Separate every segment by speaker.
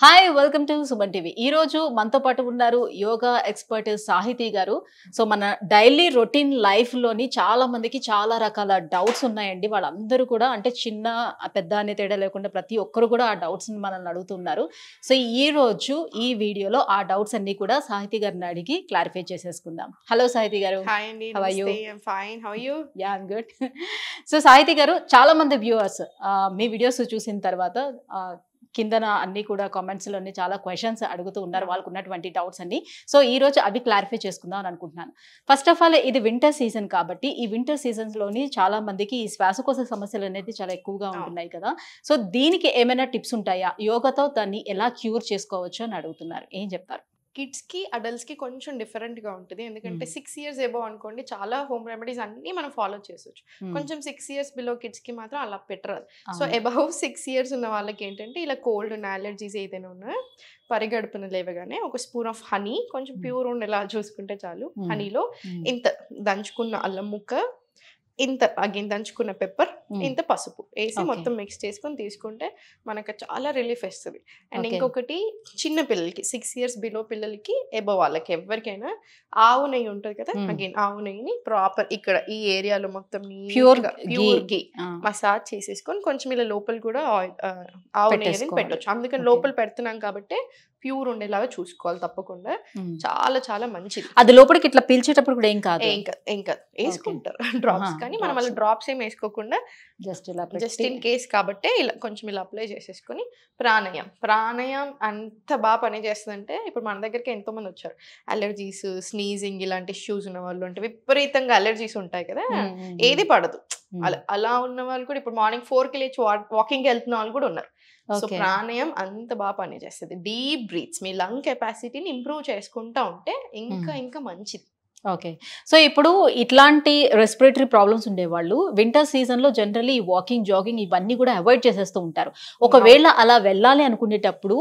Speaker 1: Hi welcome to Suman TV. ఈ రోజు మనతో పాటు ఉన్నారు యోగా ఎక్స్పర్ట్ సాహితీ గారు. సో మన డైలీ రొటీన్ లైఫ్ లోని చాలా మందికి చాలా రకాల డౌట్స్ ఉన్నాయండి. వాళ్ళందరూ కూడా అంటే చిన్న పెద్ద అనే తేడా లేకుండా ప్రతి ఒక్కరు కూడా ఆ డౌట్స్ మనల్ని అడుగుతున్నారు. సో ఈ రోజు ఈ వీడియోలో ఆ డౌట్స్ అన్ని కూడా సాహితీ గారిని అడిగి క్లారిఫై చేసేసుకుందాం. హలో సాహితీ గారు.
Speaker 2: హాయ్ అండి,
Speaker 1: How are you?
Speaker 2: నమస్తే. I'm fine. How are you?
Speaker 1: Yeah I'm good. So Sahithi గారు, చాలా మంది వ్యూవర్స్ మీ వీడియోస్ చూసిన తర్వాత కిందన అన్ని కూడా కామెంట్స్ లోని చాలా క్వశ్చన్స్ అడుగుతూ ఉన్నారు, వాళ్ళకు ఉన్నటువంటి డౌట్స్ అన్ని. సో ఈ రోజు అవి క్లారిఫై చేసుకుందాం అని అనుకుంటున్నాను. ఫస్ట్ ఆఫ్ ఆల్, ఇది వింటర్ సీజన్ కాబట్టి ఈ వింటర్ సీజన్స్ లోని చాలా మందికి ఈ శ్వాసకోశ సమస్యలు అనేది చాలా ఎక్కువగా ఉంటున్నాయి కదా. సో దీనికి ఏమైనా టిప్స్ ఉంటాయా? యోగాతో దాన్ని ఎలా క్యూర్ చేసుకోవచ్చు అని అడుగుతున్నారు. ఏం చెప్తారు?
Speaker 2: కిడ్స్ కి అడల్ట్స్ కి కొంచెం డిఫరెంట్ గా ఉంటుంది. ఎందుకంటే 6 years ఎబో అనుకోండి, చాలా హోమ్ రెమెడీస్ అన్ని మనం ఫాలో చేసొచ్చు. కొంచెం 6 years బిలో కిడ్స్ కి మాత్రం అలా పెట్టరు. సో అబౌవ్ 6 years ఉన్న వాళ్ళకి ఏంటంటే ఇలా కోల్డ్ ఉన్న అలర్జీస్ ఏదైనా ఉన్నా పరిగడుపున లేవగానే ఒక స్పూన్ ఆఫ్ హనీ, కొంచెం ప్యూర్ ఉండేలా చూసుకుంటే చాలు. హనీలో ఇంత దంచుకున్న అల్లం ముక్క, ఇంత అగైన్ దంచుకున్న పెప్పర్, ఇంత పసుపు వేసి మొత్తం మిక్స్ చేసుకొని తీసుకుంటే మనకు చాలా రిలీఫ్ వస్తుంది. అండ్ ఇంకొకటి చిన్న పిల్లలకి 6 years బిలో పిల్లలకి ఎబో వాళ్ళకి ఎవరికైనా ఆవు నెయ్యి ఉంటుంది కదా, అగైన్ ఆవు నెయ్యిని ప్రాపర్ ఇక్కడ ఈ ఏరియాలో మొత్తం ప్యూర్ గీ మసాజ్ చేసేసుకొని కొంచెం ఇలా లోపల కూడా ఆవు నెయ్యి పెట్టొచ్చు. అందుకని లోపల పెడుతున్నాం కాబట్టి ప్యూర్ ఉండేలాగా చూసుకోవాలి తప్పకుండా. చాలా చాలా మంచిది.
Speaker 1: అది లోపలికి ఇట్లా పీల్చేటప్పుడు కూడా ఏం కాదు,
Speaker 2: ఏం కాదు వేసుకుంటారు డ్రాప్స్. కానీ మనం అలా డ్రాప్స్ ఏం వేసుకోకుండా జస్ట్ ఇన్ కేస్ కాబట్టి ఇలా కొంచెం ఇలా అప్లై చేసేసుకొని ప్రాణాయామం అంత బాగా పని చేస్తుందంటే, ఇప్పుడు మన దగ్గరికి ఎంతో మంది వచ్చారు అలర్జీస్, స్నీజింగ్ ఇలాంటి ఇష్యూస్ ఉన్న వాళ్ళు, అంటే విపరీతంగా అలర్జీస్ ఉంటాయి కదా, ఏది పడదు అలా ఉన్న వాళ్ళు కూడా ఇప్పుడు మార్నింగ్ 4కి లేచి వాకింగ్ వెళ్తున్న వాళ్ళు కూడా ఉన్నారు. సో ప్రాణాయామం అంత బాగా పనిచేస్తుంది. డీప్ బ్రీత్స్ మీ లంగ్ కెపాసిటీని ఇంప్రూవ్ చేసుకుంటా ఉంటే ఇంకా ఇంకా మంచిది.
Speaker 1: ఓకే. సో ఇప్పుడు ఇట్లాంటి రెస్పిరేటరీ ప్రాబ్లమ్స్ ఉండేవాళ్ళు వింటర్ సీజన్ లో జనరల్లీ వాకింగ్, జాగింగ్ ఇవన్నీ కూడా అవాయిడ్ చేసేస్తూ ఉంటారు. ఒకవేళ అలా వెళ్ళాలి అనుకునేటప్పుడు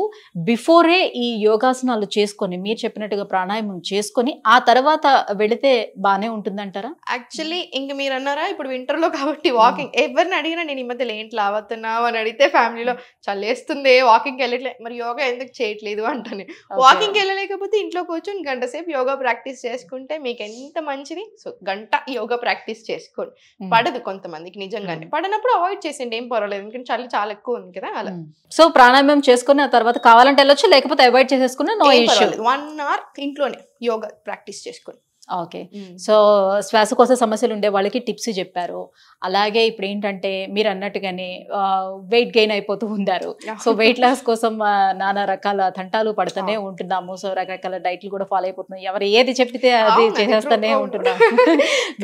Speaker 1: బిఫోరే ఈ యోగాసనాలు చేసుకొని, మీరు చెప్పినట్టుగా ప్రాణాయామం చేసుకొని ఆ తర్వాత వెళితే బానే ఉంటుందంటారా?
Speaker 2: యాక్చువల్లీ ఇంక మీరు అన్నారా ఇప్పుడు వింటర్ లో కాబట్టి వాకింగ్, ఎవరిని అడిగినా నేను ఈ మధ్యలో ఏంటి లావుతున్నావు అని అడిగితే ఫ్యామిలీలో చల్లేస్తుంది వాకింగ్ వెళ్ళట్లేదు, మరి యోగా ఎందుకు చేయట్లేదు అంటాను. వాకింగ్ వెళ్ళలేకపోతే ఇంట్లో కూర్చొని గంట సేపు యోగా ప్రాక్టీస్ చేసుకుంటే మీకు ఎంత మంచిది. సో గంట యోగా ప్రాక్టీస్ చేసుకోండి. పడదు కొంతమందికి, నిజంగానే పడనప్పుడు అవాయిడ్ చేసేయండి, ఏం పర్వాలేదు. ఎందుకంటే చలి చాలా ఎక్కువ ఉంది కదా అలా.
Speaker 1: సో ప్రాణాయామం చేసుకుని ఆ తర్వాత కావాలంటే వెళ్ళొచ్చు, లేకపోతే అవాయిడ్ చేసేసుకున్నా నో ఇష్యూ.
Speaker 2: 1 hour ఇంట్లోనే యోగా ప్రాక్టీస్ చేసుకోండి.
Speaker 1: ఓకే. సో శ్వాసకోశ సమస్యలు ఉండే వాళ్ళకి టిప్స్ చెప్పారు. అలాగే ఇప్పుడు ఏంటంటే మీరు అన్నట్టుగానే వెయిట్ గెయిన్ అయిపోతూ ఉంటారు. సో వెయిట్ లాస్ కోసం నానా రకాల తంటాలు పడుతూనే ఉంటున్నాము. సో రకరకాల డైట్లు కూడా ఫాలో అయిపోతున్నాం. ఎవరు ఏది చెప్తే అది చేసేస్తూనే ఉంటున్నాం.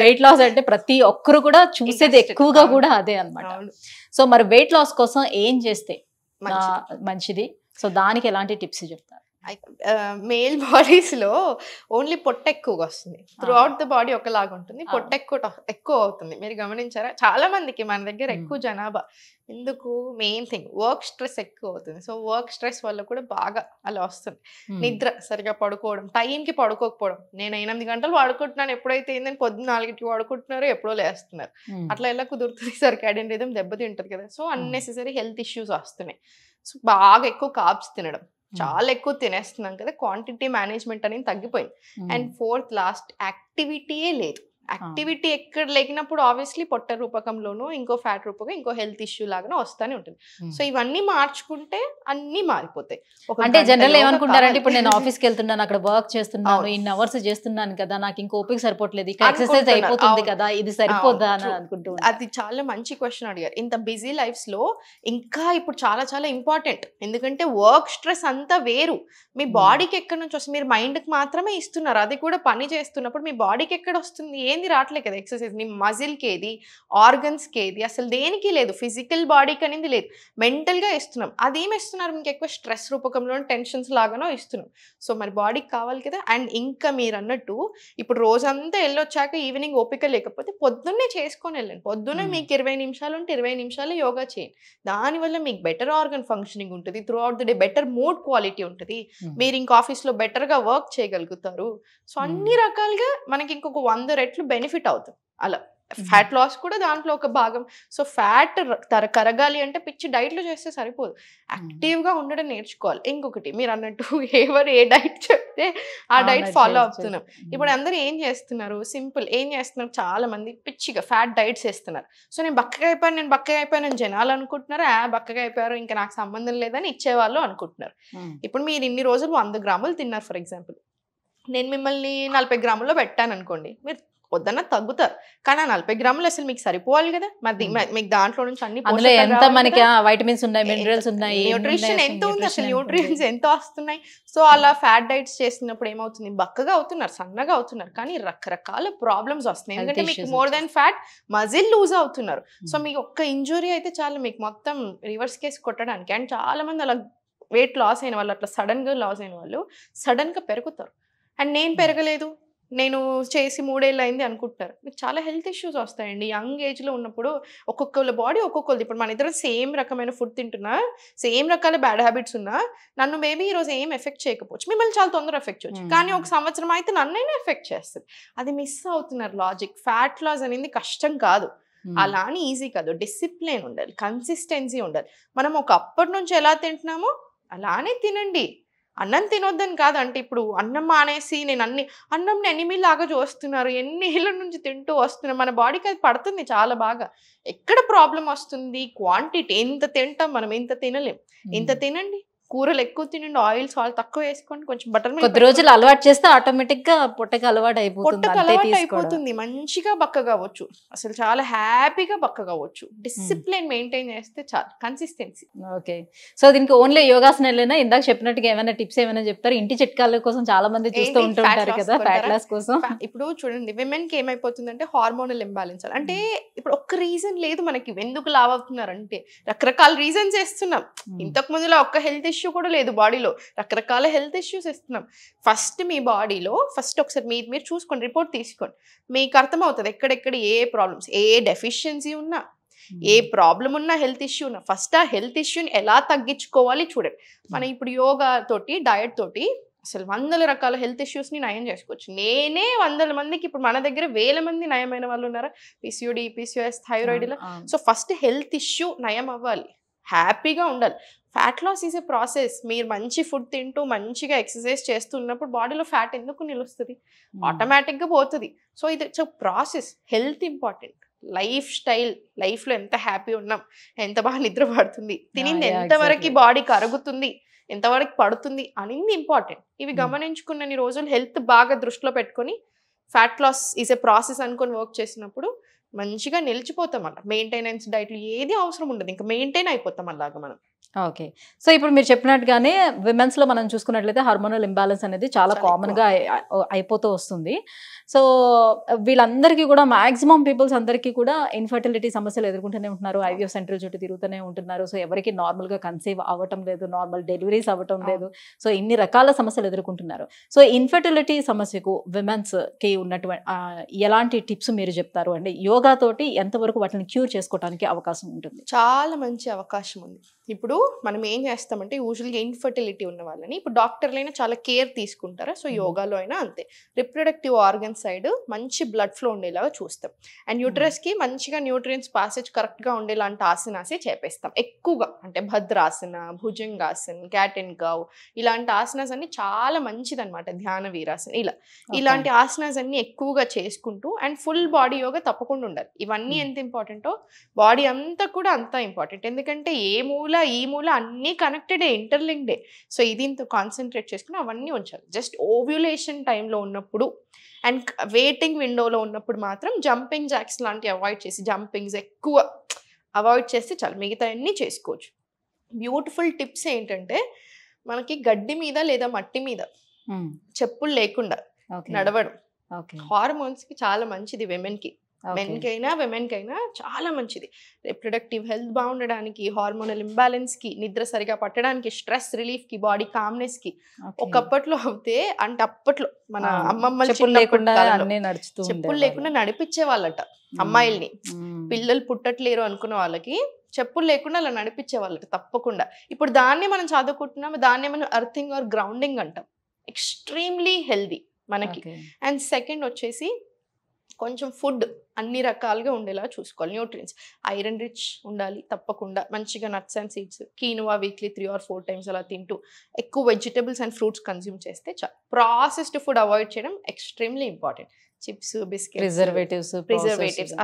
Speaker 1: వెయిట్ లాస్ అంటే ప్రతి ఒక్కరు కూడా చూసేది ఎక్కువగా కూడా అదే అన్నమాట. సో మరి వెయిట్ లాస్ కోసం ఏం చేస్తే మంచిది? సో దానికి ఎలాంటి టిప్స్ చెప్తారు?
Speaker 2: మేల్ బాడీస్ లో ఓన్లీ పొట్ట ఎక్కువగా వస్తుంది. త్రూ అవుట్ ద బాడీ ఒకలాగా ఉంటుంది, పొట్ట ఎక్కువ అవుతుంది. మీరు గమనించారా? చాలా మందికి మన దగ్గర ఎక్కువ జనాభా ఎందుకు, మెయిన్ థింగ్ వర్క్ స్ట్రెస్ ఎక్కువ అవుతుంది. సో వర్క్ స్ట్రెస్ వల్ల కూడా బాగా అలా వస్తుంది. నిద్ర సరిగా పడుకోవడం, టైంకి పడుకోకపోవడం. నేను 8 గంటలు పడుకుంటున్నాను, ఎప్పుడైతే ఏంటంటే పొద్దున్న 4కి పడుకుంటున్నారో ఎప్పుడో లేస్తున్నారు. అట్లా ఎలా కుదురుతుంది? సర్కాడియన్ రిథమ్ దెబ్బతింటది కదా. సో అన్నెసెసరీ హెల్త్ ఇష్యూస్ వస్తున్నాయి. సో బాగా ఎక్కువ కార్బ్స్ తినడం, చాలా ఎక్కువ తినేస్తున్నాం కదా, క్వాంటిటీ మేనేజ్మెంట్ అనేది తగ్గిపోయింది. అండ్ 4th లాస్ట్ యాక్టివిటీయే లేదు. యాక్టివిటీ ఎక్కడ లేకినప్పుడు ఆబ్వియస్లీ పొట్ట రూపకంలోనూ ఇంకో ఫ్యాట్ రూపకం ఇంకో హెల్త్ ఇష్యూ లాగానే వస్తానే ఉంటుంది. సో ఇవన్నీ మార్చుకుంటే అన్ని మారిపోతాయి.
Speaker 1: అంటే జనరల్ ఏమనుకుంటారంటే, ఇప్పుడు నేను ఆఫీస్కి వెళ్తున్నాను, అక్కడ వర్క్ చేస్తున్నాను, ఇన్ని అవర్స్ చేస్తున్నాను కదా, నాకు ఇంకో ఓపిక సరిపోవట్లేదు, ఇక ఎక్సర్సైజ్ అయిపోతుంది కదా, ఇది సరిపోద్దా అని అనుకుంటున్నాను.
Speaker 2: అది చాలా మంచి క్వశ్చన్ అడిగారు. ఇంత బిజీ లైఫ్స్ లో ఇంకా ఇప్పుడు చాలా చాలా ఇంపార్టెంట్. ఎందుకంటే వర్క్ స్ట్రెస్ అంతా వేరు, మీ బాడీకి ఎక్కడి నుంచి వస్తుంది? మీరు మైండ్కి మాత్రమే ఇస్తున్నారు, అది కూడా పని చేస్తున్నప్పుడు మీ బాడీకి ఎక్కడ వస్తుంది? ఏంది రావట్లేదు కదా ఎక్సర్సైజ్. నీ మజిల్కి ఏది, ఆర్గన్స్కి ఏది, అసలు దేనికి లేదు. ఫిజికల్ బాడీకి అనేది లేదు, మెంటల్గా ఇస్తున్నాం. అదేమి ఇస్తున్నారు? మీకు ఎక్కువ స్ట్రెస్ రూపకంలో టెన్షన్స్ లాగానో ఇస్తున్నాం. సో మరి బాడీకి కావాలి కదా. అండ్ ఇంకా మీరు అన్నట్టు ఇప్పుడు రోజంతా వెళ్ళొచ్చాక ఈవినింగ్ ఓపిక లేకపోతే పొద్దున్నే చేసుకొని వెళ్ళండి. పొద్దున్నే మీకు 20 నిమిషాలు ఉంటే 20 నిమిషాలు యోగా చేయండి. దానివల్ల మీకు బెటర్ ఆర్గన్ ఫంక్షనింగ్ ఉంటుంది, through out the day better mood quality ఉంటుంది, మీరు ఇంక ఆఫీస్లో బెటర్గా వర్క్ చేయగలుగుతారు. సో అన్ని రకాలుగా మనకి ఇంకొక 100 రెట్లు బెనిఫిట్ అవుతుంది అలా ఫ్యాట్ లాస్ కూడా దాంట్లో ఒక భాగం. సో ఫ్యాట్ కరగాలి అంటే పిచ్చి డైట్లు చేస్తే సరిపోదు, యాక్టివ్గా ఉండడం నేర్చుకోవాలి. ఇంకొకటి మీరు అన్నట్టు ఎవరు ఏ డైట్ చెప్తే ఆ డైట్ ఫాలో అవుతున్నాం. ఇప్పుడు అందరూ ఏం చేస్తున్నారు, సింపుల్ ఏం చేస్తున్నారు, చాలా మంది పిచ్చిగా ఫ్యాట్ డైట్స్ వేస్తున్నారు. సో నేను బక్కగా అయిపోయాను జనాలు అనుకుంటున్నారు, బక్కగా అయిపోయారు ఇంకా నాకు సంబంధం లేదని ఇచ్చేవాళ్ళు అనుకుంటున్నారు. ఇప్పుడు మీరు ఇన్ని రోజులు 100 గ్రాములు తిన్నారు ఫర్ ఎగ్జాంపుల్, నేను మిమ్మల్ని 40 గ్రాముల్లో పెట్టాను అనుకోండి, మీరు వద్దన్న తగ్గుతారు. కానీ ఆ 40 గ్రాములు అసలు మీకు సరిపోవాలి కదా, మరి మీకు దాంట్లో నుంచి అన్ని
Speaker 1: వైటమిన్స్ ఉన్నాయి, మినరల్స్ ఉన్నాయి,
Speaker 2: న్యూట్రిషన్ ఎంత ఉంది, అసలు న్యూట్రియన్స్ ఎంత వస్తున్నాయి. సో అలా ఫ్యాట్ డైట్స్ చేసినప్పుడు ఏమవుతుంది, బక్కగా అవుతున్నారు, సన్నగా అవుతున్నారు, కానీ రకరకాల ప్రాబ్లమ్స్ వస్తున్నాయి. ఎందుకంటే మీకు more than fat muscle lose అవుతున్నారు. సో మీకు ఒక్క ఇంజురీ అయితే చాలు మీకు మొత్తం రివర్స్ కేసు కొట్టడానికి. అండ్ చాలా మంది అలా వెయిట్ లాస్ అయిన వాళ్ళు, అట్లా సడన్గా లాస్ అయిన వాళ్ళు సడన్గా పెరుగుతారు. అండ్ నేను పెరగలేదు, నేను చేసి 3 ఏళ్ళు అయింది అనుకుంటారు. మీకు చాలా హెల్త్ ఇష్యూస్ వస్తాయండి యంగ్ ఏజ్లో ఉన్నప్పుడు. ఒక్కొక్కళ్ళ బాడీ ఒక్కొక్కరిది. ఇప్పుడు మన ఇద్దరం సేమ్ రకమైన ఫుడ్ తింటున్నా, సేమ్ రకాల బ్యాడ్ హ్యాబిట్స్ ఉన్నా, నన్ను మేబీ ఈరోజు ఏం ఎఫెక్ట్ చేయకపోవచ్చు, మిమ్మల్ని చాలా తొందరగా ఎఫెక్ట్ చేయొచ్చు. కానీ ఒక సంవత్సరం అయితే నన్నైనా ఎఫెక్ట్ చేస్తుంది. అది మిస్ అవుతున్నారు లాజిక్. ఫ్యాట్ లాస్ అనేది కష్టం కాదు, అలా అని ఈజీ కాదు. డిసిప్లిన్ ఉండాలి, కన్సిస్టెన్సీ ఉండాలి. మనం ఒకప్పటి నుంచి ఎలా తింటున్నామో అలానే తినండి. అన్నం తినొద్దని కాదు, అంటే ఇప్పుడు అన్నం మానేసి నేను అన్నంని ఎనిమిలాగా చూస్తున్నారు, ఎన్ని ఏళ్ళ నుంచి తింటూ వస్తున్నారు. మన బాడీకి అది పడుతుంది చాలా బాగా. ఎక్కడ ప్రాబ్లం వస్తుంది, క్వాంటిటీ ఎంత తింటాం మనం, ఎంత తినలేం. ఎంత తినండి, కూరలు ఎక్కువ తినండి, ఆయిల్ సాల్ట్ తక్కువ వేసుకోండి, కొంచెం బటర్ మిల్క్.
Speaker 1: కొద్ది రోజులు అలవాటు చేస్తే ఆటోమేటిక్ గా పొట్టకి అలవాటు
Speaker 2: అయిపోతుంది, మంచిగా బక్కగా అవ్వచ్చు, అసలు చాలా హ్యాపీగా బక్కగా అవ్వచ్చు. డిసిప్లిన్ మెయింటైన్ చేస్తే చాలు, కన్సిస్టెన్సీ.
Speaker 1: ఓకే, సో దీనికి ఓన్లీ యోగాసనాలేనా? ఇందాక చెప్పినట్టుగా ఏమైనా టిప్స్ ఏమైనా చెప్తారు? ఇంటి చిట్కాల కోసం చాలా మంది చూస్తూ ఉంటుంటారు కదా ఫ్యాట్ లాస్ కోసం.
Speaker 2: ఇప్పుడు చూడండి, విమెన్ కి ఏమైపోతుందంటే హార్మోనల్ ఇంబ్యాలెన్స్. అంటే ఇప్పుడు ఒక్క రీజన్ లేదు మనకి ఎందుకు లావ్ అవుతున్నారు అంటే, రకరకాల రీజన్స్ వేస్తున్నాం. ఇంతకు ముందులో ఒక్క హెల్త్ ఇష్యూ కూడా లేదు బాడీలో, రకరకాల హెల్త్ ఇష్యూస్ ఇస్తున్నాం. ఫస్ట్ మీ బాడీలో ఒకసారి మీరు చూసుకోండి, రిపోర్ట్ తీసుకోండి, మీకు అర్థమవుతుంది ఎక్కడెక్కడ ఏ ప్రాబ్లమ్స్, ఏ డెఫిషియన్సీ ఉన్నా, ఏ ప్రాబ్లం ఉన్నా, హెల్త్ ఇష్యూ ఉన్నా, ఫస్ట్ ఆ హెల్త్ ఇష్యూని ఎలా తగ్గించుకోవాలి చూడండి. మనం ఇప్పుడు యోగా తోటి, డయట్ తోటి అసలు 100 రకాల హెల్త్ ఇష్యూస్ని నయం చేసుకోవచ్చు. నేనే 100 మందికి, ఇప్పుడు మన దగ్గర 1000 మంది నయమైన వాళ్ళు ఉన్నారా, పిసిఓడి, పిసిఓఎస్, థైరాయిడ్ ఇలా. సో ఫస్ట్ హెల్త్ ఇష్యూ నయం అవ్వాలి, హ్యాపీగా ఉండాలి. Fat loss is a process. మీరు మంచి ఫుడ్ తింటూ మంచిగా ఎక్సర్సైజ్ చేస్తున్నప్పుడు బాడీలో ఫ్యాట్ ఎందుకు నిలుస్తుంది, ఆటోమేటిక్గా పోతుంది. సో ఇది it's process. Health important, life style, లైఫ్లో ఎంత హ్యాపీ ఉన్నాం, ఎంత బాగా నిద్ర పడుతుంది, తినింది ఎంతవరకు బాడీకి అరుగుతుంది, ఎంతవరకు పడుతుంది అనేది ఇంపార్టెంట్. ఇవి గమనించుకున్నన్ని రోజులు హెల్త్ బాగా దృష్టిలో పెట్టుకొని fat loss is a process అనుకొని వర్క్ చేసినప్పుడు మంచిగా నిలిచిపోతాం. అలా మెయింటెనెన్స్ డైట్లు ఏది అవసరం ఉండదు, ఇంకా మెయింటైన్ అయిపోతాం అలాగా మనం.
Speaker 1: ఓకే, సో ఇప్పుడు మీరు చెప్పినట్టుగానే విమెన్స్లో మనం చూసుకున్నట్లయితే హార్మోనల్ ఇంబ్యాలెన్స్ అనేది చాలా కామన్గా అయిపోతూ వస్తుంది. సో వీళ్ళందరికీ కూడా మ్యాక్సిమం పీపుల్స్ అందరికీ కూడా ఇన్ఫర్టిలిటీ సమస్యలు ఎదుర్కొంటూనే ఉంటున్నారు, ఐవీఎఫ్ సెంటర్ చుట్టూ తిరుగుతూనే ఉంటున్నారు. సో ఎవరికి నార్మల్గా కన్సీవ్ అవ్వటం లేదు, నార్మల్ డెలివరీస్ అవ్వటం లేదు. సో ఇన్ని రకాల సమస్యలు ఎదుర్కొంటున్నారు. సో ఇన్ఫర్టిలిటీ సమస్యకు విమెన్స్కి ఉన్నటువంటి ఎలాంటి టిప్స్ మీరు చెప్తారు? అంటే యోగా తోటి ఎంతవరకు వాటిని క్యూర్ చేసుకోవడానికి అవకాశం ఉంటుంది?
Speaker 2: చాలా మంచి అవకాశం ఉంది. ఇప్పుడు మనం ఏం చేస్తామంటే యూజువల్గా ఇన్ఫర్టిలిటీ ఉన్న వాళ్ళని, ఇప్పుడు డాక్టర్లైనా చాలా కేర్ తీసుకుంటారా, సో యోగాలో అయినా అంతే. రిప్రొడక్టివ్ ఆర్గన్ సైడ్ మంచి బ్లడ్ ఫ్లో ఉండేలాగా చూస్తాం. అండ్ న్యూట్రస్కి మంచిగా న్యూట్రియన్స్ పాసేజ్ కరెక్ట్గా ఉండేలాంటి ఆసనాసే చేపేస్తాం ఎక్కువగా. అంటే భద్రాసన, భుజంగాసన్, క్యాట్ అండ్ కౌ ఇలాంటి ఆసనాస్ అన్ని చాలా మంచిది అనమాట. ధ్యాన వీరాసన ఇలాంటి ఆసనాస్ అన్ని ఎక్కువగా చేసుకుంటూ, అండ్ ఫుల్ బాడీ యోగా తప్పకుండా ఉండాలి. ఇవన్నీ ఎంత ఇంపార్టెంటో బాడీ అంతా కూడా అంతా ఇంపార్టెంట్. ఎందుకంటే ఏ మూల ఈ మూల అన్నీ కనెక్టెడే, ఇంటర్లింక్డే. సో ఇది ఇంత కాన్సన్ట్రేట్ చేసుకుని అవన్నీ ఉంచాలి. జస్ట్ ఓవ్యులేషన్ టైంలో ఉన్నప్పుడు అండ్ వెయిటింగ్ విండోలో ఉన్నప్పుడు మాత్రం జంపింగ్ జాక్స్ లాంటివి అవాయిడ్ చేసి, జంపింగ్స్ ఎక్కువ అవాయిడ్ చేస్తే చాలు, మిగతా అన్నీ చేసుకోవచ్చు. బ్యూటిఫుల్ టిప్స్ ఏంటంటే, మనకి గడ్డి మీద లేదా మట్టి మీద చెప్పులు లేకుండా నడవడం హార్మోన్స్కి చాలా మంచిది. విమెన్కి, మెన్కైనా విమెన్కైనా చాలా మంచిది. రిప్రొడక్టివ్ హెల్త్ బాగుండడానికి, హార్మోనల్ ఇంబ్యాలెన్స్కి, నిద్ర సరిగా పట్టడానికి, స్ట్రెస్ రిలీఫ్కి, బాడీ కామ్నెస్కి. ఒకప్పట్లో అవుతే అంటే అప్పట్లో మన అమ్మమ్మలు చెప్పులు లేకుండా నడిపించే వాళ్ళట అమ్మాయిల్ని. పిల్లలు పుట్టట్లేరు అనుకున్న వాళ్ళకి చెప్పులు లేకుండా అలా నడిపించే వాళ్ళట తప్పకుండా. ఇప్పుడు దాన్ని మనం చదువుకుంటున్నాం, దాన్ని మనం అర్థింగ్ ఆర్ గ్రౌండింగ్ అంటాం. ఎక్స్ట్రీమ్లీ హెల్దీ మనకి. అండ్ సెకండ్ వచ్చేసి కొంచెం ఫుడ్ అన్ని రకాలుగా ఉండేలా చూసుకోవాలి. న్యూట్రియన్స్ ఐరన్ రిచ్ ఉండాలి తప్పకుండా. మంచిగా nuts and seeds, కీనువా weekly 3 or 4 times అలా తింటూ ఎక్కువ వెజిటబుల్స్ అండ్ ఫ్రూట్స్ కన్జ్యూమ్ చేస్తే చాలు. ప్రాసెస్డ్ ఫుడ్ అవాయిడ్ చేయడం extremely important. Chips, biscuits, preservatives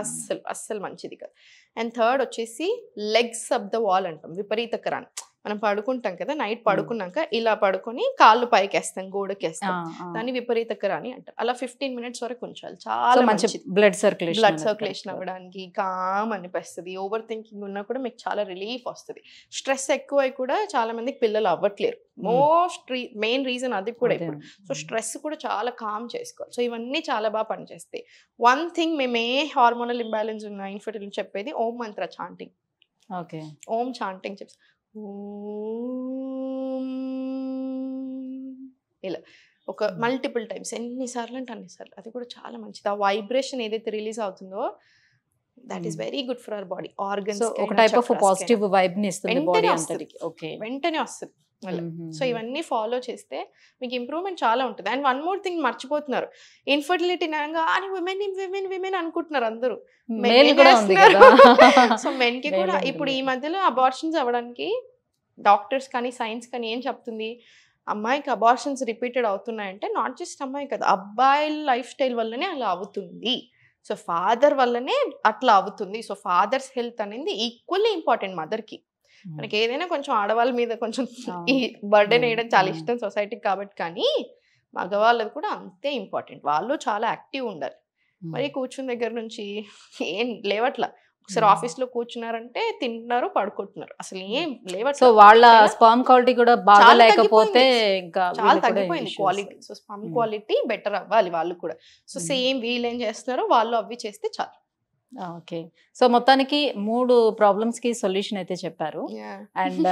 Speaker 2: అస్సలు మంచిది కాదు. అండ్ థర్డ్ వచ్చేసి లెగ్స్ అప్ ద వాల్ అంటాం, విపరీతకరాన్ని. మనం పడుకుంటాం కదా, నైట్ పడుకున్నాక ఇలా పడుకొని కాళ్ళు పైకి వేస్తాం, గోడకి వేస్తాం, దాన్ని విపరీతకరాని అంటారు. అలా 15 minutes వరకు ఉంచాలి. చాలా మంచిది బ్లడ్ సర్క్యులేషన్ అవ్వడానికి, కామ్ అనిపిస్తుంది. ఓవర్ థింకింగ్ ఉన్నా కూడా మీకు చాలా రిలీఫ్ వస్తుంది. స్ట్రెస్ ఎక్కువై కూడా చాలా మందికి పిల్లలు అవ్వట్లేరు. మెయిన్ రీజన్ అది కూడా ఇప్పుడు. సో స్ట్రెస్ కూడా చాలా కామ్ చేసుకోవాలి. సో ఇవన్నీ చాలా బాగా పనిచేస్తాయి. వన్ థింగ్ మేము ఏ హార్మోనల్ ఇంబ్యాలెన్స్ ఉన్న ఇన్ఫర్టిలిటీ చెప్పేది ఓం మంత్ర చాంటింగ్. ఓం చాంటింగ్ చెప్తాం, ఇలా ఒక మల్టిపుల్ టైమ్స్, ఎన్నిసార్లు అంటే అన్నిసార్లు. అది కూడా చాలా మంచిది. ఆ వైబ్రేషన్ ఏదైతే రిలీజ్ అవుతుందో that is very good for our body organs.
Speaker 1: ఒక టైప్ ఆఫ్ పాజిటివ్ వైబ్ ని ఇస్తుంది బాడీ అంతటికి.
Speaker 2: వెంటనే వస్తుంది. సో ఇవన్నీ ఫాలో చేస్తే మీకు ఇంప్రూవ్మెంట్ చాలా ఉంటుంది. అండ్ వన్ మోర్ థింగ్ మర్చిపోతున్నారు, ఇన్ఫర్టిలిటీ అనగా విమెన్ అనుకుంటున్నారు అందరూ. సో మెన్ కి కూడా ఇప్పుడు ఈ మధ్యలో అబార్షన్స్ అవ్వడానికి డాక్టర్స్ కానీ సైన్స్ కానీ ఏం చెప్తుంది, అమ్మాయికి అబార్షన్స్ రిపీటెడ్ అవుతున్నాయంటే నాట్ జస్ట్ అమ్మాయి కదా, అబ్బాయిల లైఫ్ స్టైల్ వల్లనే అలా అవుతుంది. సో ఫాదర్ వల్లనే అట్లా అవుతుంది. సో ఫాదర్స్ హెల్త్ అనేది ఈక్వల్లీ ఇంపార్టెంట్ మదర్కి. మనకి ఏదైనా కొంచెం ఆడవాళ్ళ మీద కొంచెం ఈ బర్డెన్ వేయడం చాలా ఇష్టం సొసైటీకి కాబట్టి, కానీ మగవాళ్ళది కూడా అంతే ఇంపార్టెంట్. వాళ్ళు చాలా యాక్టివ్ ఉండాలి. మరి కూర్చున్న దగ్గర నుంచి ఏం లేవట్లా. ఒకసారి ఆఫీస్ లో కూర్చున్నారంటే తింటున్నారు, పడుకుంటున్నారు, అసలు ఏం లేవట్లేదు.
Speaker 1: సో వాళ్ళ స్పర్మ్ క్వాలిటీ కూడా బాగా లేకపోతే ఇంకా
Speaker 2: చాలా తగ్గిపోయింది quality. So sperm quality better అవ్వాలి వాళ్ళు కూడా. సో సేమ్ వీళ్ళు ఏం చేస్తున్నారో వాళ్ళు అవి చేస్తే చాలు.
Speaker 1: ఓకే, సో మొత్తానికి 3 ప్రాబ్లమ్స్ కి సొల్యూషన్ అయితే చెప్పారు. అండ్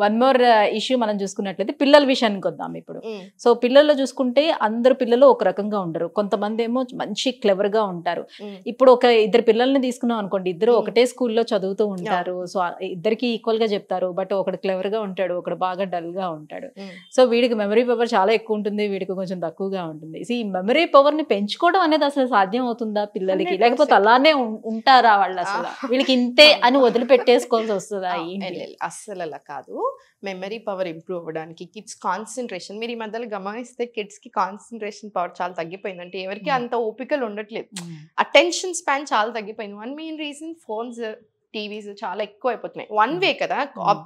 Speaker 1: వన్ మోర్ ఇష్యూ మనం చూసుకున్నట్లయితే పిల్లల విషయానికి వద్దాం ఇప్పుడు. సో పిల్లల్లో చూసుకుంటే అందరు పిల్లలు ఒక రకంగా ఉండరు, కొంతమంది ఏమో మంచి క్లెవర్ గా ఉంటారు. ఇప్పుడు ఒక 2 పిల్లల్ని తీసుకున్నాం అనుకోండి, ఇద్దరు ఒకటే స్కూల్లో చదువుతూ ఉంటారు. సో ఇద్దరికి ఈక్వల్ గా చెప్తారు, బట్ ఒకడు క్లెవర్ గా ఉంటాడు, ఒకడు బాగా డల్ గా ఉంటాడు. సో వీడికి మెమరీ పవర్ చాలా ఎక్కువ ఉంటుంది, వీడికి కొంచెం తక్కువగా ఉంటుంది. ఈ మెమరీ పవర్ ని పెంచుకోవడం అనేది అసలు సాధ్యం అవుతుందా పిల్లలకి, లేకపోతే అలానే ఉంటారా వాళ్ళు, అసలు వీళ్ళకి ఇంతే అని వదిలిపెట్టేసుకోవాల్సి వస్తుందా?
Speaker 2: అస్సలు అలా కాదు. మెమరీ పవర్ ఇంప్రూవ్ అవ్వడానికి, కిడ్స్ కాన్సన్ట్రేషన్, మీరు ఈ మధ్యలో గమనిస్తే కిడ్స్ కి కాన్సన్ట్రేషన్ పవర్ చాలా తగ్గిపోయింది. అంటే ఎవరికి అంత ఓపికలు ఉండట్లేదు, అటెన్షన్ స్పాన్ చాలా తగ్గిపోయింది. One main reason phones, TVs చాలా ఎక్కువ అయిపోతున్నాయి. వన్ వే కదా.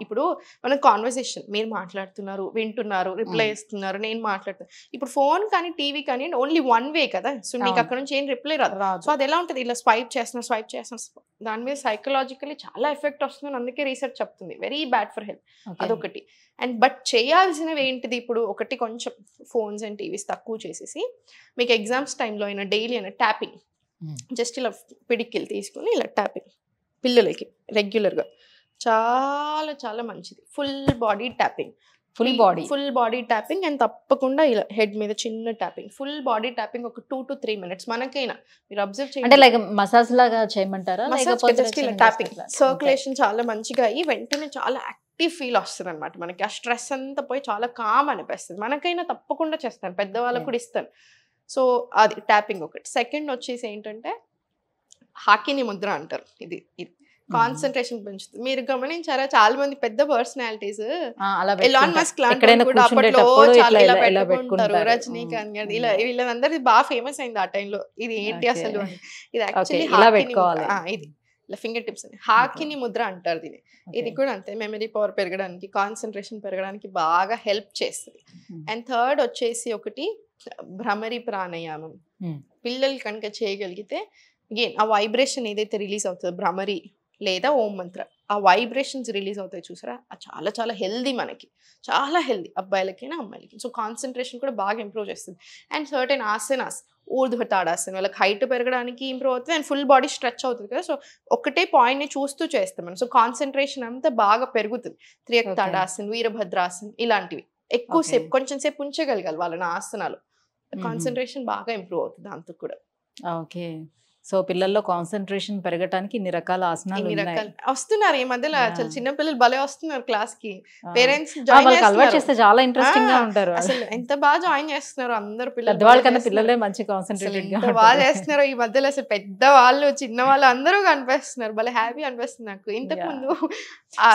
Speaker 2: ఇప్పుడు మన కాన్వర్సేషన్, మీరు మాట్లాడుతున్నారు, వింటున్నారు, రిప్లై ఇస్తున్నారు, నేను మాట్లాడుతున్నాను. ఇప్పుడు ఫోన్ కానీ టీవీ కానీ ఓన్లీ వన్ వే కదా. సో మీకు అక్కడ నుంచి ఏం రిప్లై రాదు. సో అది ఎలా ఉంటుంది, ఇలా స్వైప్ చేస్తున్నారు, దాని మీద సైకలాజికలీ చాలా ఎఫెక్ట్ వస్తుంది. అందుకే రీసెర్చ్ చెప్తుంది వెరీ బ్యాడ్ ఫర్ హెల్త్. అదొకటి. అండ్ బట్ చేయాల్సినవి ఏంటిది, ఇప్పుడు ఒకటి కొంచెం ఫోన్స్ అండ్ టీవీస్ తక్కువ చేసేసి, మీకు ఎగ్జామ్స్ టైంలో అయినా డైలీ అయినా ట్యాపింగ్, జస్ట్ ఇలా పిడికిలు తీసుకుని ఇలా ట్యాపింగ్ పిల్లలకి రెగ్యులర్గా చాలా చాలా మంచిది. Full body tapping, full body tapping. And తప్పకుండా ఇలా హెడ్ మీద చిన్న ట్యాపింగ్, ఫుల్ బాడీ ట్యాపింగ్ ఒక 2 to 3 minutes. మనకైనా మీరు అబ్జర్వ్ చేయండి, అంటే
Speaker 1: లైక్ మసాజ్ లాగా చేయమంటారా?
Speaker 2: ట్యాపింగ్ సర్క్యులేషన్ చాలా మంచిగా అయ్యి వెంటనే చాలా యాక్టివ్ ఫీల్ వస్తుంది అనమాట. మనకి ఆ స్ట్రెస్ అంతా పోయి చాలా కామ్ అనిపిస్తుంది. మనకైనా తప్పకుండా చేస్తాను, పెద్దవాళ్ళకు కూడా ఇస్తాను. సో అది ట్యాపింగ్ ఒకటి. సెకండ్ వచ్చేసి ఏంటంటే హాకిని ముద్ర అంటారు. ఇది కాన్సన్ట్రేషన్ పెంచుతుంది. మీరు గమనించారా, చాలా మంది పెద్ద పర్సనాలిటీస్ ఎలాన్ మస్క్ లాంటి కూడా అప్పట్లో చాలా ఇలా పెట్టుకుంటారు, రజనీకాంత్ గారు, ఇలా వీళ్ళందరిది బాగా ఫేమస్ అయింది ఆ టైంలో. ఇది ఏంటి అసలు, ఇది యాక్చువల్లీ ఇది ఇలా ఫింగర్ టిప్స్ అని హాకిని ముద్ర అంటారు దీన్ని. ఇది కూడా అంతే, మెమరీ పవర్ పెరగడానికి, కాన్సన్ట్రేషన్ పెరగడానికి బాగా హెల్ప్ చేస్తుంది. అండ్ థర్డ్ వచ్చేసి ఒకటి భ్రమరి ప్రాణాయామం. పిల్లలు కనుక చేయగలిగితే అగైన్ ఆ వైబ్రేషన్ ఏదైతే రిలీజ్ అవుతుందో భ్రమరి లేదా ఓం మంత్ర, ఆ వైబ్రేషన్స్ రిలీజ్ అవుతాయి చూసారా, అది చాలా చాలా హెల్దీ, మనకి చాలా హెల్దీ, అబ్బాయిలకైనా అమ్మాయిలకి. సో కాన్సన్ట్రేషన్ కూడా బాగా ఇంప్రూవ్ చేస్తుంది. అండ్ సర్టెన్ ఆసనాస్, ఊర్ధ్వ తాడాసనం, వాళ్ళకి హైట్ పెరగడానికి ఇంప్రూవ్ అవుతుంది. అండ్ ఫుల్ బాడీ స్ట్రెచ్ అవుతుంది కదా. సో ఒకటే పాయింట్ని చూస్తూ చేస్తాం మనం. సో కాన్సన్ట్రేషన్ అంతా బాగా పెరుగుతుంది. త్రియక్ తాడాసన్, వీరభద్రాసన్ ఇలాంటివి ఎక్కువసేపు కొంచెం సేపు ఉంచగలగాలి వాళ్ళని ఆసనాలు. కాన్సన్ట్రేషన్ బాగా ఇంప్రూవ్ అవుతుంది దాంతో కూడా.
Speaker 1: ఓకే, సో పిల్లల్లో కాన్సన్ట్రేషన్ పెరగటానికి ఇన్ని రకాల ఆసనాలు
Speaker 2: ఇన్ని
Speaker 1: ఉన్నాయి.
Speaker 2: రకాలు వస్తున్నారు ఈ మధ్యలో.
Speaker 1: Yeah.
Speaker 2: అసలు చిన్న పిల్లలు భలే వస్తున్నారు క్లాస్ కి.
Speaker 1: ఆ.
Speaker 2: పేరెంట్స్
Speaker 1: వాళ్ళకి అలవాటు చేస్తే చాలా ఇంట్రెస్టింగ్ గా ఉంటారు.
Speaker 2: అసలు ఎంత బాగా జాయిన్ చేస్తున్నారు అందరు పిల్లలు.
Speaker 1: పెద్దవాళ్ళ కన్నా పిల్లలే మంచి
Speaker 2: అసలు
Speaker 1: కాన్సన్ట్రేటెడ్ గా
Speaker 2: ఎంత బాగా చేస్తున్నారు ఈ మధ్యలో. అసలు పెద్ద వాళ్ళు చిన్న వాళ్ళు అందరూ కనిపిస్తున్నారు. భలే హ్యాపీ అనిపిస్తుంది నాకు. ఇంతకు
Speaker 1: Yeah.
Speaker 2: ముందు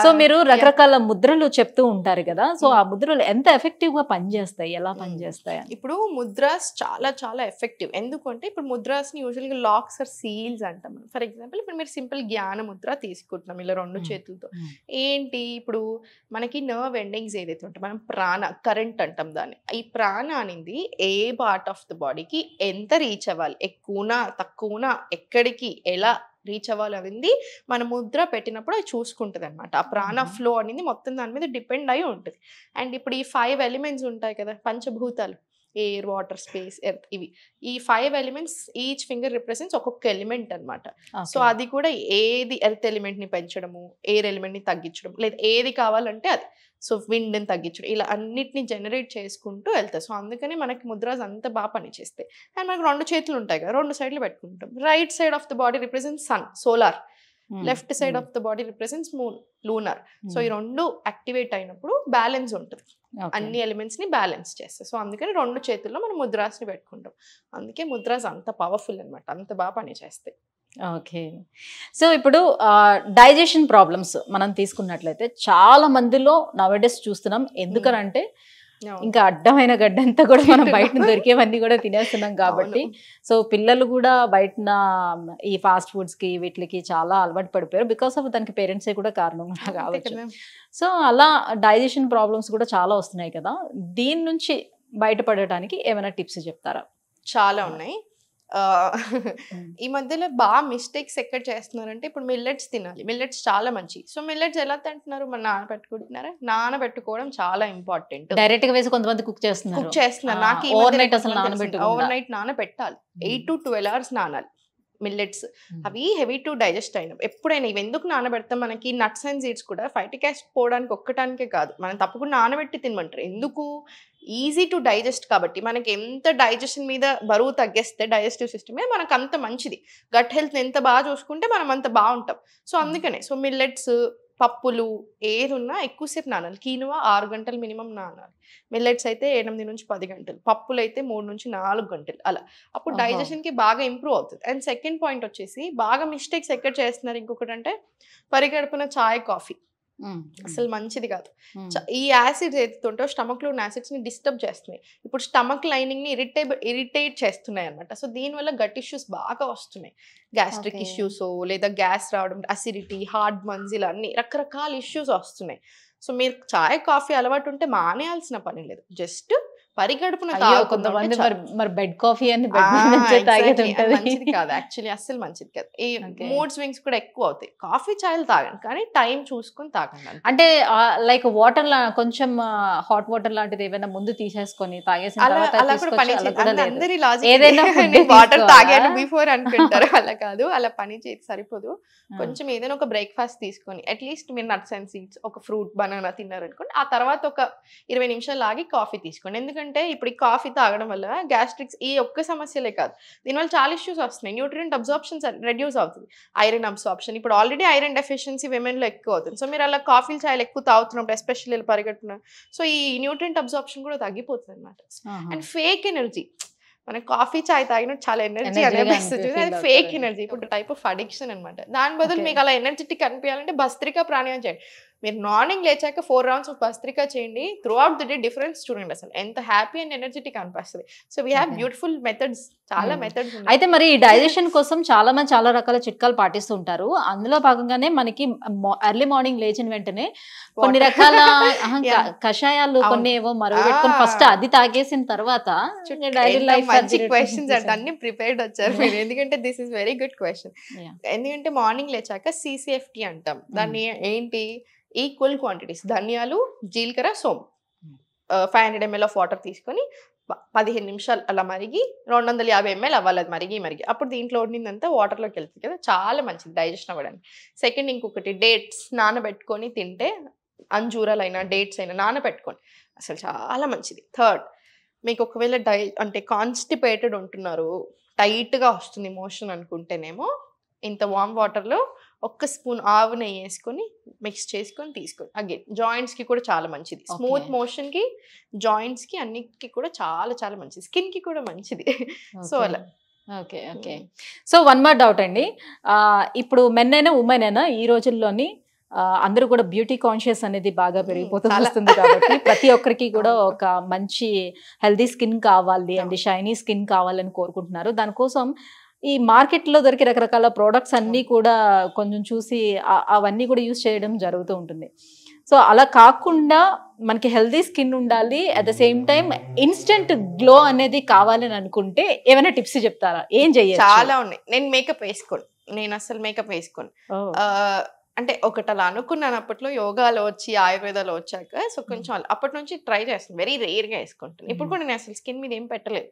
Speaker 1: సో మీరు రకరకాల ముద్రలు చెప్తూ ఉంటారు కదా, సో ఆ ముద్రలు ఎంత ఎఫెక్టివ్ గా పనిచేస్తాయి, ఎలా పనిచేస్తాయి?
Speaker 2: ఇప్పుడు ముద్రాస్ చాలా చాలా ఎఫెక్టివ్. ఎందుకంటే ఇప్పుడు ముద్రాస్ ని యూజువల్ గా లాక్స్ ఆర్ సీల్స్ అంటాం. ఫర్ ఎగ్జాంపుల్ ఇప్పుడు మీరు సింపుల్ జ్ఞాన ముద్ర తీసుకుంటున్నాం ఇలా 2 చేతులతో. ఏంటి ఇప్పుడు మనకి నర్వ్ ఎండింగ్స్ ఏదైతే ఉంటాయి, మనం కరెంట్ అంటాం దాన్ని. ఈ ప్రాణ అనేది ఏ పార్ట్ ఆఫ్ ద బాడీకి ఎంత రీచ్ అవ్వాలి, ఎక్కువనా తక్కువనా, ఎక్కడికి ఎలా రీచ్ అవ్వాలి అనేది మన ముద్ర పెట్టినప్పుడు అది చూసుకుంటుంది అనమాట. ఆ ప్రాణ ఫ్లో అనేది మొత్తం దాని మీద డిపెండ్ అయి ఉంటుంది. అండ్ ఇప్పుడు ఈ 5 ఎలిమెంట్స్ ఉంటాయి కదా, పంచభూతాలు, ఎయిర్, వాటర్, స్పేస్, ఎర్త్, ఇవి ఈ 5 ఎలిమెంట్స్ ఈచ్ ఫింగర్ రిప్రజెంట్స్ ఒక్కొక్క ఎలిమెంట్ అనమాట. సో అది కూడా ఏది ఎర్త్ ఎలిమెంట్ ని పెంచడము, ఎయిర్ ఎలిమెంట్ ని తగ్గించడం, లేదా ఏది కావాలంటే అది, సో విండ్ ని తగ్గించడం, ఇలా అన్నిటిని జనరేట్ చేసుకుంటూ వెళ్తాయి. సో అందుకని మనకి ముద్రాస్ అంత బాగా పనిచేస్తాయి. అండ్ మనకు 2 చేతులు ఉంటాయి కదా, 2 సైడ్లు పెట్టుకుంటాం. Right side of the body represents sun, solar. Left side of the body represents moon, lunar. So ఈ 2 యాక్టివేట్ అయినప్పుడు బ్యాలెన్స్ ఉంటుంది, అన్ని ఎలిమెంట్స్ ని బ్యాలెన్స్ చేస్తాయి. సో అందుకని 2 చేతుల్లో మనం ముద్రాస్ ని పెట్టుకుంటాం. అందుకే ముద్రాస్ అంత పవర్ఫుల్ అనమాట, అంత బాగా పని చేస్తాయి.
Speaker 1: ఓకే. సో ఇప్పుడు డైజెషన్ ప్రాబ్లమ్స్ మనం తీసుకున్నట్లయితే చాలా మందిలో నవడేస్ చూస్తున్నాం. ఎందుకనంటే ఇంకా అడ్డమైన గడ్డంతా కూడా మనం బయట దొరికేవన్నీ కూడా తినేస్తున్నాం కాబట్టి. సో పిల్లలు కూడా బయట ఈ ఫాస్ట్ ఫుడ్స్ కి వీటికి చాలా అలవాటు పడిపోయారు. బికాస్ ఆఫ్ దానికి పేరెంట్సే కూడా కారణం కావచ్చు. సో అలా డైజెషన్ ప్రాబ్లమ్స్ కూడా చాలా వస్తున్నాయి కదా, దీని నుంచి బయటపడటానికి ఏమైనా టిప్స్ చెప్తారా?
Speaker 2: చాలా ఉన్నాయి. ఈ మధ్యలో బాగా మిస్టేక్స్ ఎక్కడ చేస్తున్నారంటే, ఇప్పుడు మిల్లెట్స్ తినాలి, మిల్లెట్స్ చాలా మంచి. సో మిల్లెట్స్ ఎలా తింటున్నారు, మన నానబెట్టుకుంటున్నారా? నానబెట్టుకోవడం చాలా ఇంపార్టెంట్.
Speaker 1: డైరెక్ట్ గా వేసి కొంతమంది కుక్ చేస్తున్నారు.
Speaker 2: నాకు
Speaker 1: ఓవర్ నైట్ అసలు నానబెట్టుకోవాలి.
Speaker 2: ఓవర్ నైట్ నానబెట్టాలి, 8 to 12 hours నానాలి మిల్లెట్స్. అవి హెవీ టు డైజెస్ట్ అయినవి. ఎప్పుడైనా ఇవి ఎందుకు నానబెడతాం, మనకి నట్స్ అండ్ సీడ్స్ కూడా ఫైటిక్ యాసిడ్ పోవడానికి ఒక్కటానికే కాదు, మనం తప్పకుండా నానబెట్టి తినమంటారు. ఎందుకు, ఈజీ టు డైజెస్ట్ కాబట్టి. మనకి ఎంత డైజెషన్ మీద బరువు తగ్గేస్తే డైజెస్టివ్ సిస్టమే మనకు అంత మంచిది. గట్ హెల్త్ ఎంత బాగా చూసుకుంటే మనం అంత బాగుంటాం. సో అందుకనే సో మిల్లెట్స్, పప్పులు ఏది ఉన్నా ఎక్కువసేపు నానాలి. కీనువా 6 గంటలు మినిమం నానాలి. మిల్లెట్స్ అయితే 8 నుంచి 10 గంటలు, పప్పులు అయితే 3 నుంచి 4 గంటలు అలా. అప్పుడు డైజెషన్కి బాగా ఇంప్రూవ్ అవుతుంది. అండ్ సెకండ్ పాయింట్ వచ్చేసి బాగా మిస్టేక్స్ ఎక్కడ చేస్తున్నారు ఇంకొకటి అంటే, పరిగడుపున చాయ్, కాఫీ అసలు మంచిది కాదు. ఈ యాసిడ్స్ ఏదైతే ఉంటాయో స్టమక్ లో యాసిడ్స్ ని డిస్టర్బ్ చేస్తున్నాయి. ఇప్పుడు స్టమక్ లైనింగ్ ని ఇరిటేట్ చేస్తున్నాయి అనమాట. సో దీనివల్ల గట్ ఇష్యూస్ బాగా వస్తున్నాయి. గ్యాస్ట్రిక్ ఇష్యూస్, లేదా గ్యాస్ రావడం, అసిడిటీ, హార్ట్ బర్న్స్, ఇలా అన్ని రకరకాల ఇష్యూస్ వస్తున్నాయి. సో మీరు చాయ్, కాఫీ అలవాటు ఉంటే మానేయాల్సిన పని లేదు, జస్ట్ పరిగడుపున
Speaker 1: కొంతమంది మరి బెడ్ కాఫీ అని
Speaker 2: మంచిది కాదు యాక్చువల్లీ, అస్సలు మంచిది కాదు. ఈ మూడ్ స్వింగ్స్ కూడా ఎక్కువ అవుతాయి. కాఫీ చాయలు తాగండి, కానీ టైం చూసుకొని తాగండి.
Speaker 1: అంటే లైక్ వాటర్ కొంచెం హాట్ వాటర్ లాంటిది ఏమైనా ముందు తీసేసుకొని తాగేసిన
Speaker 2: అందరి వాటర్ తాగాను బిఫోర్ అనుకుంటారు. అలా కాదు, అలా పని చేసి సరిపోదు. కొంచెం ఏదైనా ఒక బ్రేక్ఫాస్ట్ తీసుకొని అట్లీస్ట్ మీరు నట్స్ అండ్ సీడ్స్, ఒక ఫ్రూట్, బనానా తిన్నారనుకోండి, ఆ తర్వాత ఒక 20 నిమిషాలు ఆగి కాఫీ తీసుకోండి. ఎందుకంటే ఇప్పుడు ఈ కాఫీ తాగడం వల్ల గ్యాస్ట్రిక్స్ ఈ ఒక్క సమస్యలే కాదు, దీనివల్ల చాలా ఇష్యూస్ వస్తున్నాయి. న్యూట్రియంట్ అబ్జార్ప్షన్ రెడ్యూస్ అవుతుంది, ఐరన్ అబ్జార్ప్షన్. ఇప్పుడు ఆల్రెడీ ఐరన్ డెఫిషియన్సీ విమెన్లో ఎక్కువ అవుతుంది. సో మీరు అలా కాఫీలు చాయలు ఎక్కువ తాగుతున్నప్పుడు, ఎస్పెషల్లీ పరిగెట్టున, సో ఈ న్యూట్రియంట్ అబ్జార్ప్షన్ కూడా తగ్గిపోతుంది అనమాట. అండ్ ఫేక్ ఎనర్జీ, మన కాఫీ చాయ్ తాగినట్టు చాలా ఎనర్జీ అనిపిస్తుంది, అది ఫేక్ ఎనర్జీ. ఇప్పుడు టైప్ ఆఫ్ అడిక్షన్ అనమాట. దాని బదులు మీకు అలా ఎనర్జెటిక్ అనిపించాలంటే భస్త్రికా ప్రాణాయామం చేయండి. మీరు మార్నింగ్ లేచాక 4 rounds ఆఫ్ భస్త్రికా చేయండి, through out the day difference చూడండి, అసలు ఎంత హ్యాపీ అండ్ ఎనర్జెటిక్ అనిపిస్తుంది. So we have beautiful methods, చాలా మెథడ్స్.
Speaker 1: అయితే మరి డైజెషన్ కోసం చాలా మంది చాలా రకాల చిట్కాలు పాటిస్తూ ఉంటారు. అందులో భాగంగానే మనకి ఎర్లీ మార్నింగ్ లేచిన వెంటనే కొన్ని రకాల కషాయాలు కొన్ని ఏవో మరుగుపెట్టుకొని ఫస్ట్ అది తాగేసిన తర్వాత
Speaker 2: మంచి క్వశ్చన్స్ అంటే అన్ని ప్రిపేర్డ్ వచ్చారు మీరు, ఎందుకంటే this is very good question. ఎందుకంటే మార్నింగ్ లేచాక CCFT అంటాం, దాన్ని ఏంటి, ఈక్వల్ క్వాంటిటీస్ ధనియాలు, జీలకర్ర, సోంపు, 500 ml ఆఫ్ వాటర్ తీసుకొని 15 నిమిషాలు అలా మరిగి 250 ml అవ్వాలి, అది మరిగి అప్పుడు దీంట్లో ఉండిందంతా వాటర్లోకి వెళ్తుంది కదా, చాలా మంచిది డైజెషన్ అవ్వడానికి. సెకండ్ ఇంకొకటి, డేట్స్ నానబెట్టుకొని తింటే, అంజూరాలైనా డేట్స్ అయినా నానబెట్టుకొని అసలు చాలా మంచిది. థర్డ్, మీకు ఒకవేళ అంటే కాన్స్టిపేటెడ్ ఉంటున్నారు, టైట్గా వస్తుంది మోషన్ అనుకుంటేనేమో ఇంత వామ్ వాటర్లో 1 స్పూన్ ఆవు నెయ్యి వేసుకొని మిక్స్ చేసుకొని తీసుకోండి. అగైన్ జాయింట్స్కి కూడా చాలా మంచిది, స్మూత్ మోషన్కి, జాయింట్స్కి, అన్నిటికీ కూడా చాలా చాలా మంచిది, స్కిన్కి కూడా మంచిది. సో అలా.
Speaker 1: Okay okay. So one more doubt అండి, ఇప్పుడు మెన్ అయినా ఉమెన్ అయినా ఈ రోజుల్లోని అందరూ కూడా బ్యూటీ కాన్షియస్ అనేది బాగా పెరిగిపోతూ వస్తుంది కాబట్టి ప్రతి ఒక్కరికి కూడా ఒక మంచి హెల్దీ స్కిన్ కావాలి అండ్ షైనీ స్కిన్ కావాలని కోరుకుంటున్నారు. దానికోసం ఈ మార్కెట్లో దొరికే రకరకాల ప్రోడక్ట్స్ అన్నీ కూడా కొంచెం చూసి అవన్నీ కూడా యూజ్ చేయడం జరుగుతూ ఉంటుంది. సో అలా కాకుండా మనకి హెల్దీ స్కిన్ ఉండాలి, at the same time instant glow అనేది కావాలని అనుకుంటే ఏమైనా టిప్స్ చెప్తారా? ఏం చెయ్యాలి?
Speaker 2: చాలా ఉన్నాయి. నేను మేకప్ వేసుకోను, నేను అసలు మేకప్ వేసుకోను. అంటే ఒకటి అలా అనుకున్నాను అప్పట్లో, యోగాలో వచ్చి ఆయుర్వేదాలో వచ్చాక. సో కొంచెం అప్పటి నుంచి ట్రై చేస్తాను, వెరీ రేర్గా వేసుకుంటాను. ఇప్పుడు కూడా నేను అసలు స్కిన్ మీద ఏం పెట్టలేదు.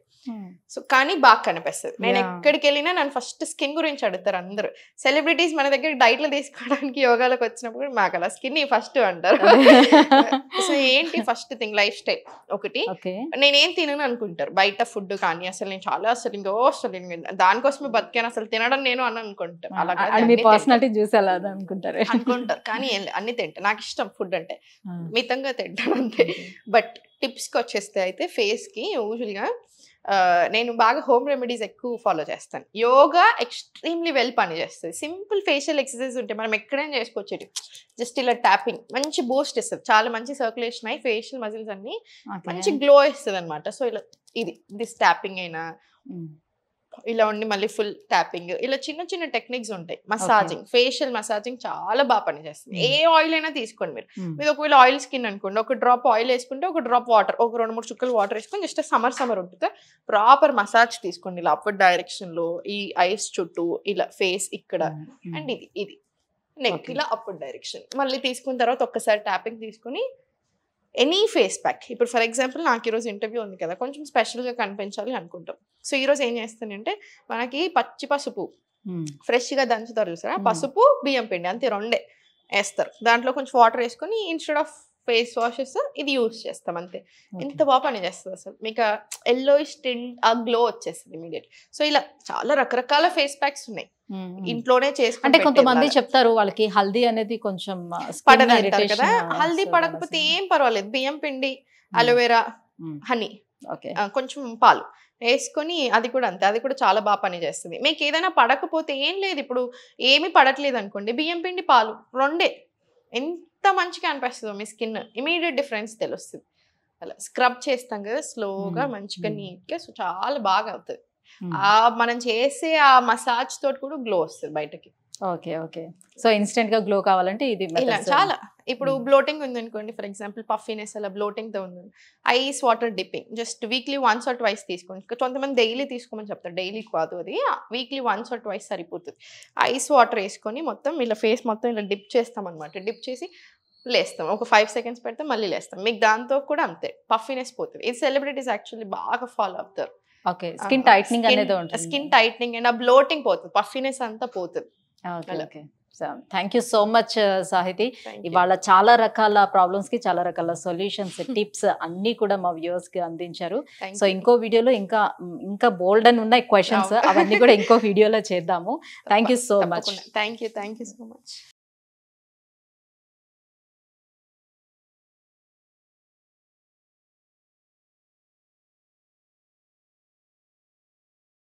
Speaker 2: సో కానీ బాగా కనిపిస్తుంది. నేను ఎక్కడికి వెళ్ళినా నన్ను ఫస్ట్ స్కిన్ గురించి అడుగుతారు అందరూ. సెలబ్రిటీస్ మన దగ్గర డైట్లో తీసుకోవడానికి యోగాలోకి వచ్చినప్పుడు మాకు అలా స్కిన్ ఫస్ట్ అంటారు. సో ఏంటి ఫస్ట్ థింగ్ లైఫ్ స్టైల్ ఒకటి. నేనేం తినను అనుకుంటారు బయట ఫుడ్ కానీ, అసలు నేను చాలా అసలు దానికోసమే బతికాను, అసలు తినడం నేను అని అనుకుంటాను.
Speaker 1: అలాగే
Speaker 2: అనుకుంటారు కానీ అన్ని తింటా, నాకు ఇష్టం ఫుడ్ అంటే, మితంగా తింటాను అంతే. బట్ టిప్స్కి వచ్చేస్తే అయితే ఫేస్కి యూజువల్గా నేను బాగా హోమ్ రెమెడీస్ ఎక్కువ ఫాలో చేస్తాను. యోగా ఎక్స్ట్రీమ్లీ వెల్ పని చేస్తుంది. సింపుల్ ఫేషియల్ ఎక్సర్సైజ్ ఉంటే మనం ఎక్కడైనా చేసుకోవచ్చు. జస్ట్ ఇలా ట్యాపింగ్ మంచి బూస్ట్ ఇస్తుంది, చాలా మంచి సర్క్యులేషన్ అయ్యి ఫేషియల్ మజిల్స్ అన్ని మంచి గ్లో ఇస్తుంది అనమాట. సో ఇలా దిస్ ట్యాపింగ్ అయినా ఇలా ఉండి మళ్ళీ ఫుల్ ట్యాపింగ్, ఇలా చిన్న చిన్న టెక్నిక్స్ ఉంటాయి. మసాజింగ్, ఫేషియల్ మసాజింగ్ చాలా బాగా పనిచేస్తుంది. ఏ ఆయిల్ అయినా తీసుకోండి మీరు ఒకవేళ ఆయిల్ స్కిన్ అనుకోండి, ఒక డ్రాప్ ఆయిల్ వేసుకుంటే ఒక డ్రాప్ వాటర్, ఒక 2-3 చుక్కలు వాటర్ వేసుకొని జస్ట్ సమ్మర్ ఉంటుంది ప్రాపర్ మసాజ్ తీసుకోండి. ఇలా అప్వర్డ్ డైరెక్షన్ లో ఈ ఐస్ చుట్టూ, ఇలా ఫేస్ ఇక్కడ అండ్ ఇది నెక్ ఇలా అప్వర్డ్ డైరెక్షన్, మళ్ళీ తీసుకున్న తర్వాత ఒక్కసారి ట్యాపింగ్ తీసుకుని ఎనీ ఫేస్ ప్యాక్. ఇప్పుడు ఫర్ ఎగ్జాంపుల్ నాకు ఈరోజు ఇంటర్వ్యూ ఉంది కదా, కొంచెం స్పెషల్గా కనిపించాలి అనుకుంటాం. సో ఈరోజు ఏం చేస్తానంటే మనకి పచ్చి పసుపు ఫ్రెష్గా దంచుతారు చూసారా, పసుపు బియ్యం పిండి అంతే, 2 వేస్తారు. దాంట్లో కొంచెం వాటర్ వేసుకొని ఇన్స్టెడ్ ఆఫ్ ఫేస్ వాషెస్ ఇది యూజ్ చేస్తాం అంతే. ఎంత బాగా పని చేస్తుంది అసలు, మీకు ఎల్లోయిష్ టింట్ ఆ గ్లో వచ్చేస్తుంది ఇమీడియట్. సో ఇలా చాలా రకరకాల ఫేస్ ప్యాక్స్ ఉన్నాయి ఇంట్లోనే చేసుకుంటే.
Speaker 1: అంటే కొంతమంది చెప్తారు వాళ్ళకి హల్దీ అనేది కొంచెం
Speaker 2: పడదంటారు కదా, హల్దీ పడకపోతే ఏం పర్వాలేదు, బియ్యం పిండి, అలోవెరా, హనీ, కొంచెం పాలు వేసుకొని అది కూడా అంతే, అది కూడా చాలా బాగా పని చేస్తుంది. మీకు ఏదైనా పడకపోతే ఏం లేదు, ఇప్పుడు ఏమి పడట్లేదు అనుకోండి, బియ్యం పిండి పాలు 2 ఎంత మంచిగా అనిపిస్తుందో మీ స్కిన్, ఇమీడియట్ డిఫరెన్స్ తెలుస్తుంది. అలా స్క్రబ్ చేస్తాం కదా స్లోగా మంచిగా నీట్గా, సో చాలా బాగా అవుతుంది. మనం చేసే ఆ మసాజ్ తోటి కూడా గ్లో వస్తుంది బయటకి.
Speaker 1: Okay okay. సో ఇన్స్టెంట్ గా గ్లో కావాలంటే ఇది
Speaker 2: ఇలా చాలా. ఇప్పుడు బ్లోటింగ్ ఉంది అనుకోండి, ఫర్ ఎగ్జాంపుల్ పఫీనెస్ అలా బ్లోటింగ్ తో ఉంది, ice water dipping just weekly 1 or 2 తీసుకోండి. కొంతమంది డైలీ తీసుకోమని చెప్తారు, డైలీ కాదు అది, వీక్లీ 1 or 2 సరిపోతుంది. ఐస్ వాటర్ వేసుకొని మొత్తం ఇలా ఫేస్ మొత్తం ఇలా డిప్ చేస్తాం అనమాట. డిప్ చేసి లేస్తాం, ఒక 5 seconds పెడితే మళ్ళీ లేస్తాం. మీకు దాంతో కూడా అంతే పఫీనెస్ పోతుంది. ఇది సెలబ్రిటీస్ యాక్చువల్లీ బాగా ఫాలో అవుతారు.
Speaker 1: ఓకే, స్కిన్ టైట్నింగ్ అనేది ఉంటుంది,
Speaker 2: స్కిన్ టైట్నింగ్ అండ్ ఆ బ్లోటింగ్ పోతుంది, పఫీనెస్ అంతా పోతుంది.
Speaker 1: Okay, thank you so much Sahithi. ఇవాళ చాలా రకాల ప్రాబ్లమ్స్ కి చాలా రకాల సొల్యూషన్స్, టిప్స్ అన్ని కూడా మా వ్యూవర్స్ కి అందించారు. సో ఇంకో వీడియోలో ఇంకా బోల్డ్ అని ఉన్నాయి క్వశ్చన్స్, అవన్నీ కూడా ఇంకో వీడియోలో చేద్దాము. Thank you so much.
Speaker 2: Thank you so much.